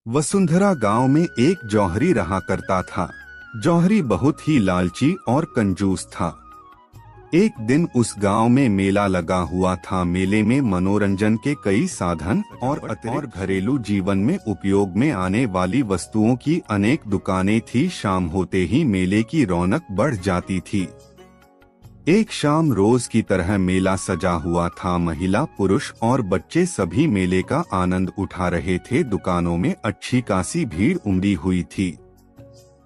वसुंधरा गांव में एक जौहरी रहा करता था। जौहरी बहुत ही लालची और कंजूस था। एक दिन उस गांव में मेला लगा हुआ था। मेले में मनोरंजन के कई साधन और घरेलू जीवन में उपयोग में आने वाली वस्तुओं की अनेक दुकानें थी। शाम होते ही मेले की रौनक बढ़ जाती थी। एक शाम रोज की तरह मेला सजा हुआ था। महिला, पुरुष और बच्चे सभी मेले का आनंद उठा रहे थे। दुकानों में अच्छी खासी भीड़ उमड़ी हुई थी।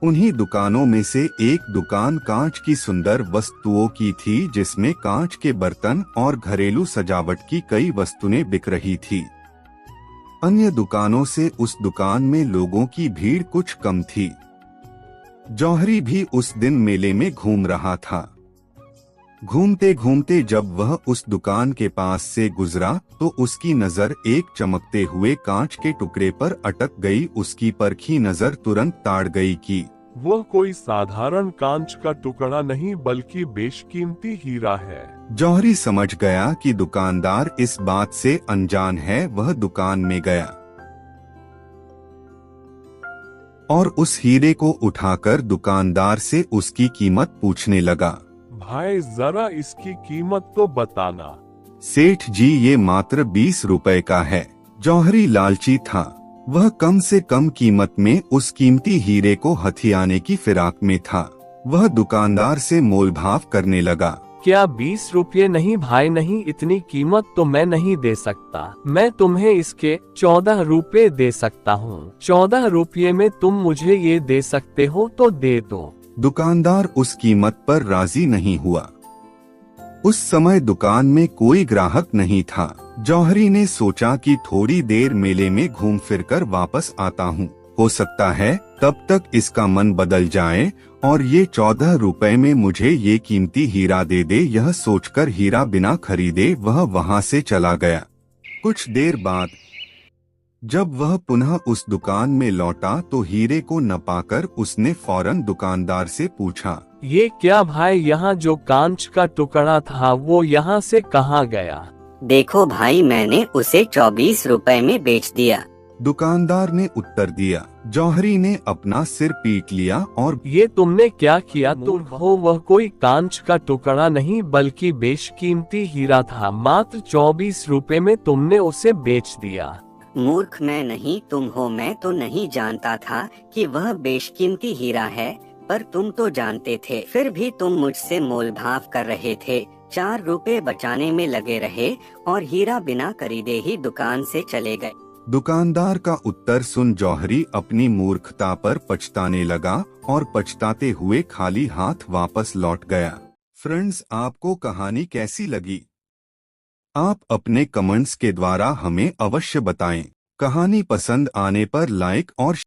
उन्हीं दुकानों में से एक दुकान कांच की सुंदर वस्तुओं की थी, जिसमें कांच के बर्तन और घरेलू सजावट की कई वस्तुएं बिक रही थी। अन्य दुकानों से उस दुकान में लोगों की भीड़ कुछ कम थी। जौहरी भी उस दिन मेले में घूम रहा था। घूमते घूमते जब वह उस दुकान के पास से गुजरा तो उसकी नजर एक चमकते हुए कांच के टुकड़े पर अटक गई। उसकी परखी नजर तुरंत ताड़ गई कि वह कोई साधारण कांच का टुकड़ा नहीं बल्कि बेशकीमती हीरा है। जौहरी समझ गया कि दुकानदार इस बात से अनजान है। वह दुकान में गया और उस हीरे को उठाकर दुकानदार से उसकी कीमत पूछने लगा। भाई जरा इसकी कीमत तो बताना। सेठ जी, ये मात्र 20 रुपए का है। जौहरी लालची था। वह कम से कम कीमत में उस कीमती हीरे को हथियाने की फिराक में था। वह दुकानदार से मोलभाव करने लगा। क्या 20 रुपये नहीं भाई? नहीं, इतनी कीमत तो मैं नहीं दे सकता। मैं तुम्हें इसके 14 रुपये दे सकता हूँ। 14 रुपये में तुम मुझे ये दे सकते हो तो दे दो। दुकानदार उस कीमत पर राजी नहीं हुआ। उस समय दुकान में कोई ग्राहक नहीं था। जौहरी ने सोचा कि थोड़ी देर मेले में घूम फिरकर वापस आता हूँ। हो सकता है तब तक इसका मन बदल जाए और ये 14 रुपए में मुझे ये कीमती हीरा दे दे। यह सोचकर हीरा बिना खरीदे वह वहाँ से चला गया। कुछ देर बाद जब वह पुनः उस दुकान में लौटा तो हीरे को न पाकर उसने फौरन दुकानदार से पूछा, ये क्या भाई, यहाँ जो कांच का टुकड़ा था वो यहाँ से कहाँ गया? देखो भाई, मैंने उसे 24 रुपए में बेच दिया। दुकानदार ने उत्तर दिया। जौहरी ने अपना सिर पीट लिया और ये तुमने क्या किया? तुम हो वह कोई कांच का टुकड़ा नहीं बल्कि बेशकीमती हीरा था। मात्र 24 रुपए में तुमने उसे बेच दिया। मूर्ख मैं नहीं, तुम हो। मैं तो नहीं जानता था कि वह बेशकीमती हीरा है, पर तुम तो जानते थे। फिर भी तुम मुझसे मोलभाव कर रहे थे। 4 रुपए बचाने में लगे रहे और हीरा बिना खरीदे ही दुकान से चले गए। दुकानदार का उत्तर सुन जौहरी अपनी मूर्खता पर पछताने लगा और पछताते हुए खाली हाथ वापस लौट गया। फ्रेंड्स, आपको कहानी कैसी लगी? आप अपने कमेंट्स के द्वारा हमें अवश्य बताएं। कहानी पसंद आने पर लाइक और